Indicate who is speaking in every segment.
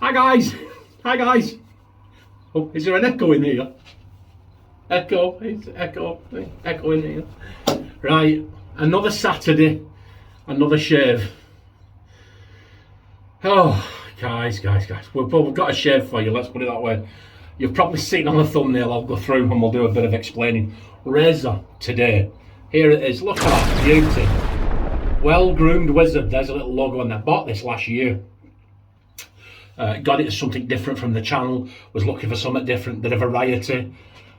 Speaker 1: Hi guys. Hi guys. Oh, is there an echo in here? Echo. It's echo in here. Right. Another Saturday. Another shave. Oh, guys. We've got a shave for you. Let's put it that way. You've probably seen on the thumbnail. I'll go through and we'll do a bit of explaining. Razor today. Here it is. Look at that beauty. Well groomed wizard. There's a little logo on there. Bought this last year. Got it as something different from the channel. Was looking for something different, bit of variety.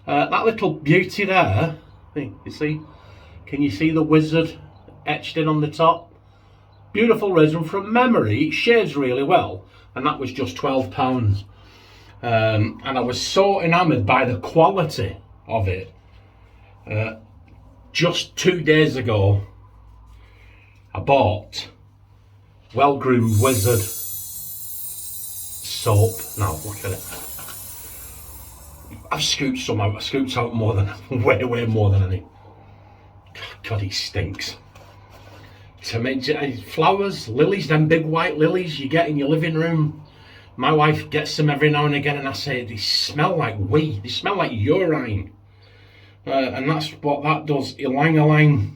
Speaker 1: That little beauty there. You see? Can you see the wizard etched in on the top? Beautiful razor. From memory, it shaves really well, and that was just £12. And I was so enamoured by the quality of it. Just 2 days ago, I bought Well Groomed Wizard soap. Now look at it. I've scooped some out. I scooped out more than way more than any. God, he stinks. To me, flowers, lilies, them big white lilies you get in your living room. My wife gets them every now and again, and I say they smell like wee. They smell like urine. And that's what that does. Ylang ylang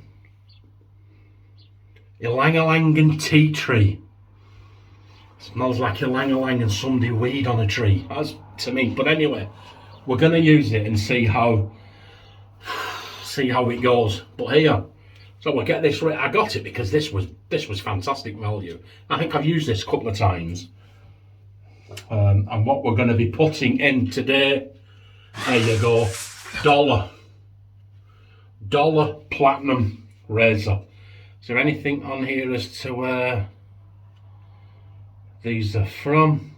Speaker 1: and tea tree. Smells like ylang and somebody weed on a tree. That's to me. But anyway, we're gonna use it and see how it goes. But here, so we'll get this right. I got it because this was fantastic value. I think I've used this a couple of times. And what we're going to be putting in today, there you go, dollar platinum razor. Is there anything on here as to where these are from?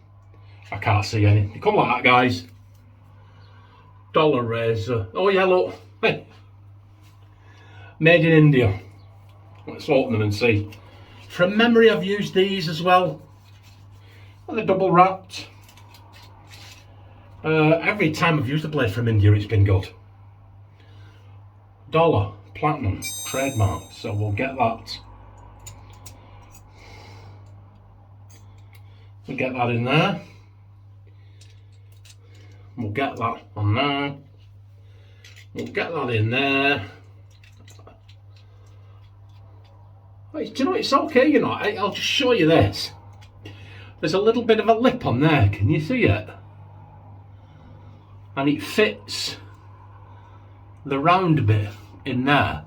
Speaker 1: I can't see any. They come like that, guys. Dollar razor. Oh yeah, look. Hey. Made in India. Let's open them and see. From memory, I've used these as well. They're double wrapped. Every time I've used a blade from India, it's been good. Dollar platinum trademark. So we'll get that. We'll get that in there. We'll get that on there. We'll get that in there. Wait, do you know, it's okay, you know, I'll just show you this. There's a little bit of a lip on there, can you see it? And it fits the round bit in there.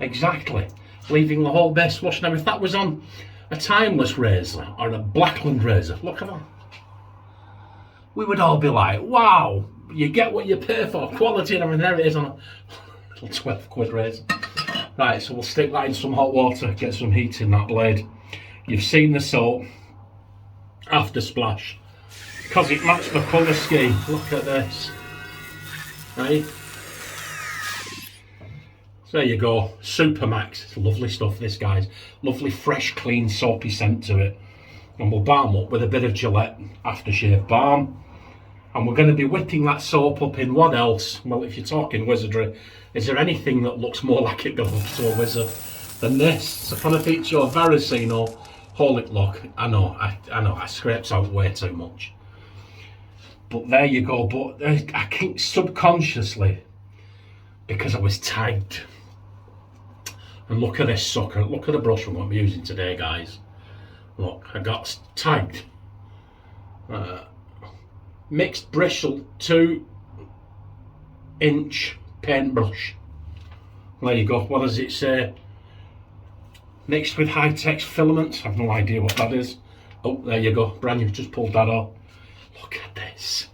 Speaker 1: Exactly. Leaving the whole base flush. Now if that was on a timeless razor or a Blackland razor, look at that. We would all be like, wow, you get what you pay for, quality and everything. There it is on a little 12 quid razor. Right, so we'll stick that in some hot water, get some heat in that blade. You've seen the soap after splash because it matched the colour scheme. Look at this. Right? So there you go. Supermax. It's lovely stuff, this, guys. Lovely, fresh, clean, soapy scent to it. And we'll balm up with a bit of Gillette aftershave balm. And we're going to be whipping that soap up in what else? Well, if you're talking wizardry, is there anything that looks more like it belongs to a wizard than this? It's upon a feature of Varicino Holic Lock. I know, I scraped out way too much. But there you go. But I think subconsciously, because I was tagged. And look at this sucker. Look at the brush I'm going to be using today, guys. Look, I got tagged. Mixed bristle 2-inch paintbrush. There you go. What does it say? Mixed with high-tech filaments. I've no idea what that is. Oh, there you go. Brand new. Just pulled that off. Look at this.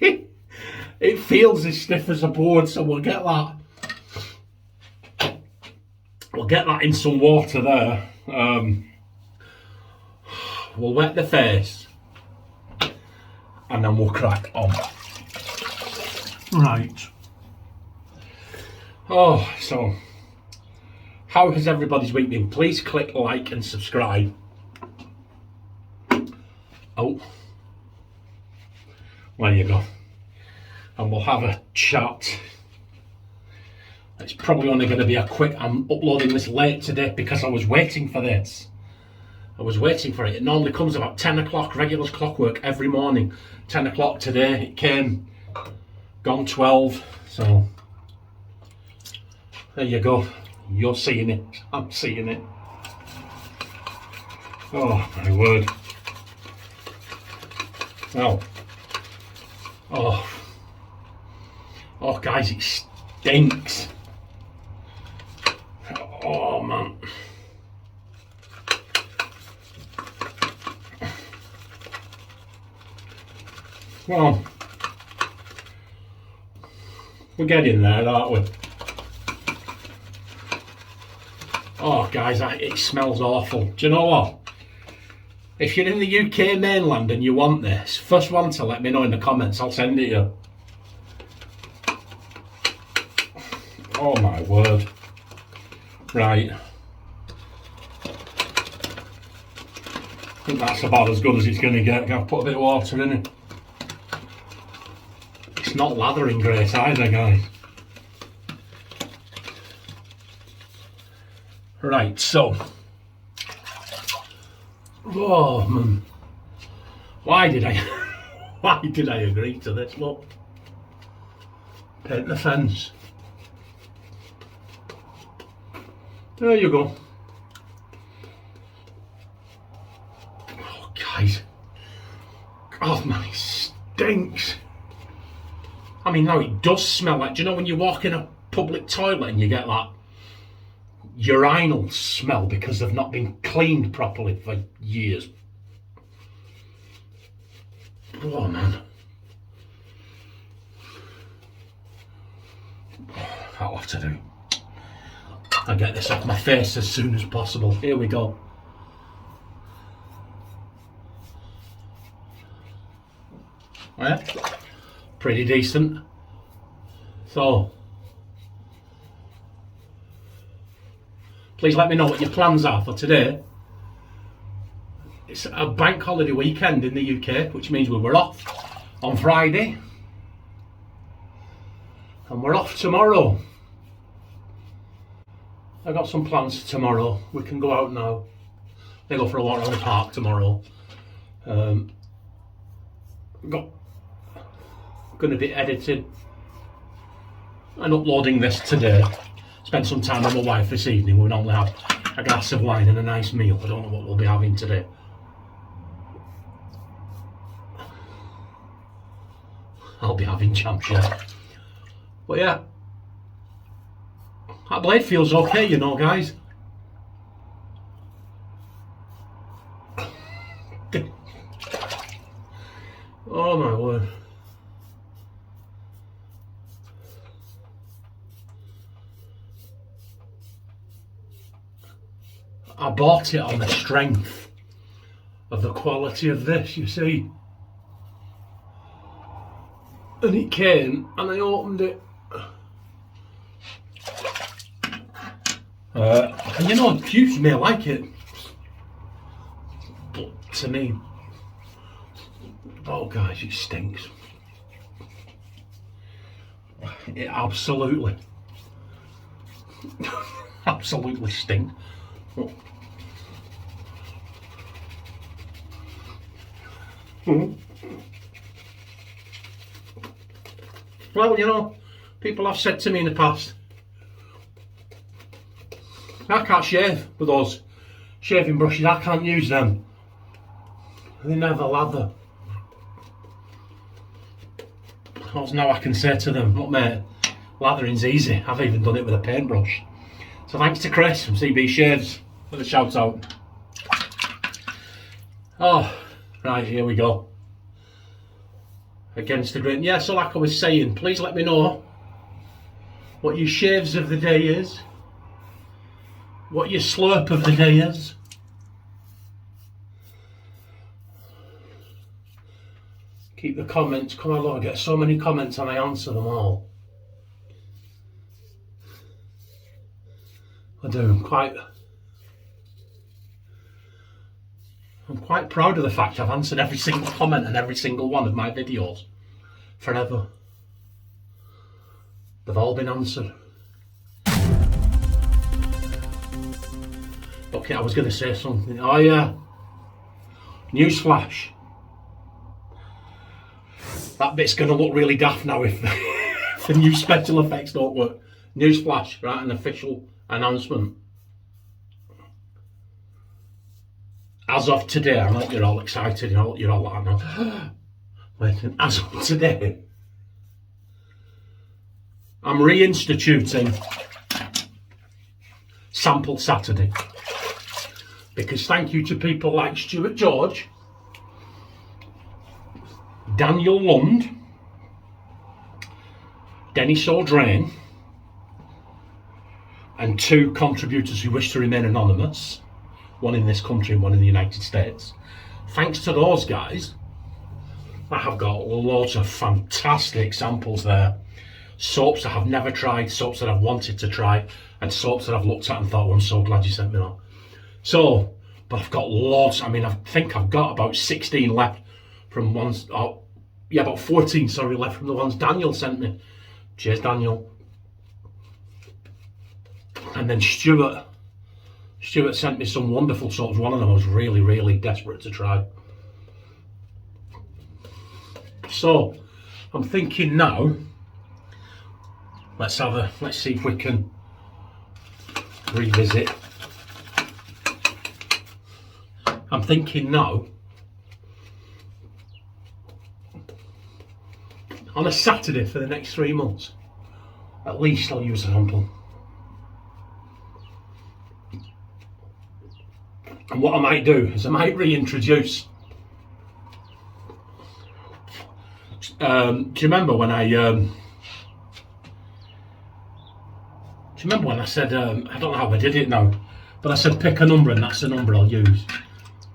Speaker 1: It feels as stiff as a board, so we'll get that. We'll get that in some water there. We'll wet the face and then we'll crack on. Right. Oh, so how has everybody's week been? Please click like and subscribe. Oh, there you go. And we'll have a chat. It's probably only going to be a quick. I'm uploading this late today because I was waiting for this. I was waiting for it. It normally comes about 10 o'clock, regular clockwork every morning. 10 o'clock today, it came, gone 12, so there you go. You're seeing it, I'm seeing it. Oh my word. Well, oh guys, it stinks. Oh man. Well, we're getting there, aren't we? Oh guys, it smells awful. Do you know what? If you're in the UK mainland and you want this, first one to let me know in the comments, I'll send it you. Oh my word. Right. I think that's about as good as it's going to get. I'll put a bit of water in it. It's not lathering great either, guys. Right, so. Oh man. Why did I agree to this? Look. Paint the fence. There you go. Oh guys. Oh man, it stinks. I mean, now it does smell like, do you know when you walk in a public toilet and you get that urinal smell because they've not been cleaned properly for years? Oh man. I'll have to do. I'll get this off my face as soon as possible. Here we go. Yeah, pretty decent. So, please let me know what your plans are for today. It's a bank holiday weekend in the UK, which means we were off on Friday. And we're off tomorrow. I've got some plans tomorrow. We can go out now. They go for a walk around the park tomorrow. Going to be editing and uploading this today. Spend some time with my wife this evening. We'll normally have a glass of wine and a nice meal. I don't know what we'll be having today. I'll be having champshire. But yeah, that blade feels okay, you know, guys. Oh my word. I bought it on the strength of the quality of this, you see. And it came and I opened it. And you know, you may like it, but to me, oh guys, it stinks. It absolutely stinks. Well, you know, people have said to me in the past, I can't shave with those shaving brushes, I can't use them. They never lather. So now I can say to them, look mate, lathering's easy, I've even done it with a paintbrush. So thanks to Chris from CB Shaves for the shout out. Oh, right, here we go. Against the grain. Yeah, so like I was saying, please let me know what your shaves of the day is, what your slurp of the day is. Keep the comments coming along. I get so many comments and I answer them all. I do. I'm quite proud of the fact I've answered every single comment and every single one of my videos forever. They've all been answered. Okay, I was going to say something. Oh yeah, Newsflash. That bit's going to look really daft now if the new special effects don't work. Newsflash, right? An official announcement. As of today, I know you're all excited, you're all like, no. Wait, as of today, I'm reinstituting Sample Saturday. Because thank you to people like Stuart George, Daniel Lund, Dennis O'Drain, and 2 contributors who wish to remain anonymous, one in this country and one in the United States. Thanks to those guys, I have got loads of fantastic samples there. Soaps that I've never tried, soaps that I've wanted to try, and soaps that I've looked at and thought, oh, I'm so glad you sent me that. So, but I've got lots. I mean, I think I've got about 16 left from ones, about 14, sorry, left from the ones Daniel sent me. Cheers, Daniel. And then Stuart sent me some wonderful soaps. One of them I was really, really desperate to try. So, I'm thinking now, let's see if we can revisit. I'm thinking now, on a Saturday for the next 3 months, at least I'll use a sample. And what I might do is I might reintroduce. Do you remember when I said, I don't know how I did it now, but I said pick a number and that's the number I'll use.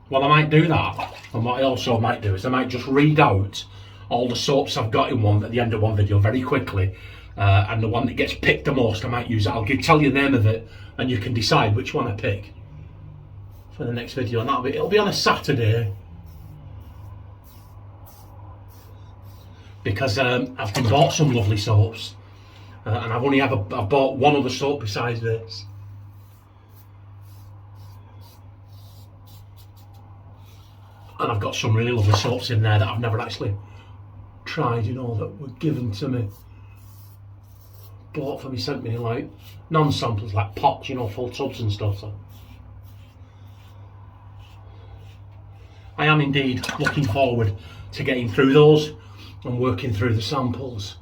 Speaker 1: Well, I might do that, and what I also might do is I might just read out all the soaps I've got in one at the end of one video very quickly, and the one that gets picked the most, I might use it. I'll tell you the name of it, and you can decide which one I pick for the next video, and it'll be on a Saturday, because I've been bought some lovely soaps, and I've bought one other soap besides this. And I've got some really lovely soaps in there that I've never actually tried, that were given to me. Bought for me, sent me like non-samples, like pots, full tubs and stuff. So I am indeed looking forward to getting through those and working through the samples.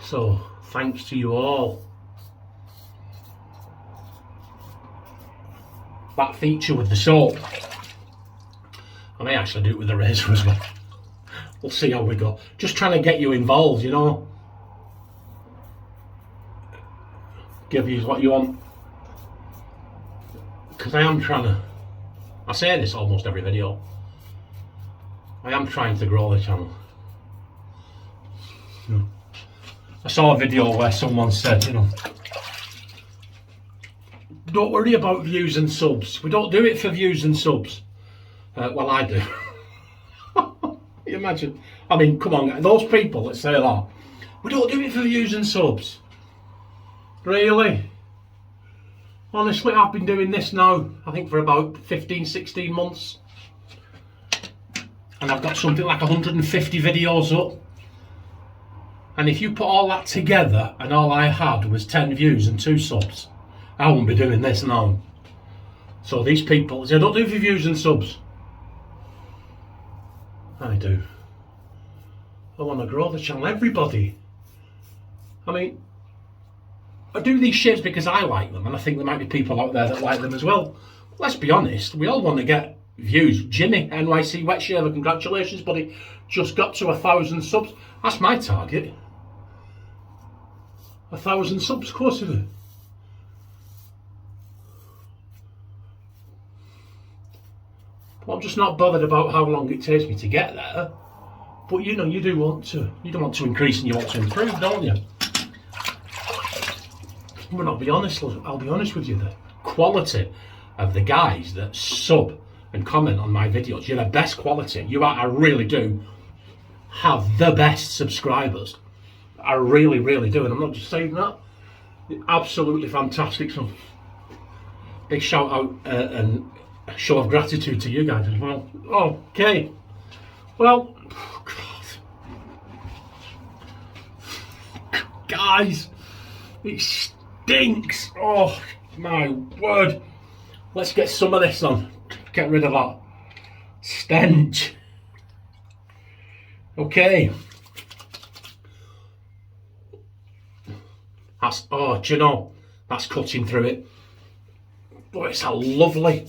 Speaker 1: So thanks to you all. That feature with the soap, I may actually do it with the razor as well. We'll see how we go. Just trying to get you involved, Give you what you want. Because I am trying to, I say this almost every video, I am trying to grow the channel. I saw a video where someone said, don't worry about views and subs. We don't do it for views and subs. Well, I do. You imagine? I mean, come on, those people that say that, we don't do it for views and subs. Really? Honestly, I've been doing this now, I think for about 15, 16 months. And I've got something like 150 videos up. And if you put all that together and all I had was 10 views and 2 subs, I wouldn't be doing this now. So these people say, don't do it for views and subs. I do. I want to grow the channel. Everybody. I mean, I do these shapes because I like them, and I think there might be people out there that like them as well. Let's be honest, we all want to get views. Jimmy, NYC Wet Shaver, congratulations, buddy. Just got to 1,000 subs. That's my target. 1,000 subs, of course it is. But I'm just not bothered about how long it takes me to get there. But you do want to increase and you want to improve, don't you? But I'll be honest with you, the quality of the guys that sub and comment on my videos, you're the best quality. I really do have the best subscribers. I really, really do, and I'm not just saying that. Absolutely fantastic. So big shout out and show of gratitude to you guys as well. Okay. Well, God. Guys, it stinks. Oh my word. Let's get some of this on. Get rid of that stench. Okay. That's, oh, do you know, that's cutting through it. But it's a lovely,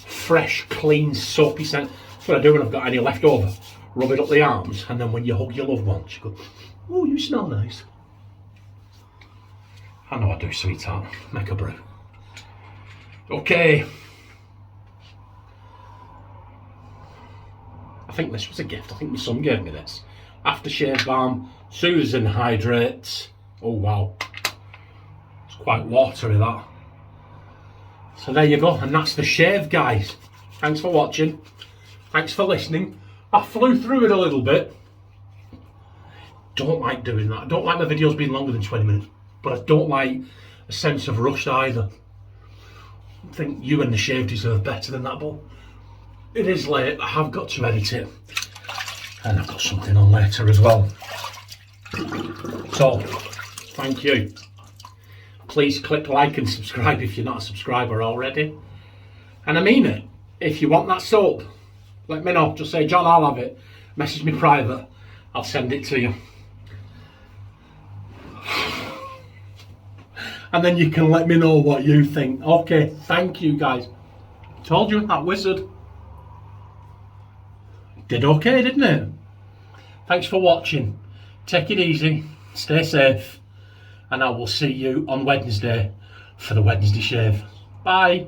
Speaker 1: fresh, clean, soapy scent. That's what I do when I've got any left over. Rub it up the arms, and then when you hug your loved ones, you go, oh, you smell nice. I know I do, sweetheart. Make a brew. Okay. I think this was a gift. I think my son gave me this. Aftershave balm, Susan Hydrate. Oh wow. It's quite watery, that. So there you go, and that's the shave, guys. Thanks for watching. Thanks for listening. I flew through it a little bit. Don't like doing that. I don't like my videos being longer than 20 minutes. But I don't like a sense of rush either. I think you and the shave deserve better than that, but it is late. I have got to edit it. And I've got something on later as well. So, thank you. Please click like and subscribe if you're not a subscriber already. And I mean it. If you want that soap, let me know. Just say, John, I'll have it. Message me private. I'll send it to you. And then you can let me know what you think. Okay, thank you guys. Told you, that wizard did okay, didn't it? Thanks for watching. Take it easy, stay safe, and I will see you on Wednesday for the Wednesday shave. Bye.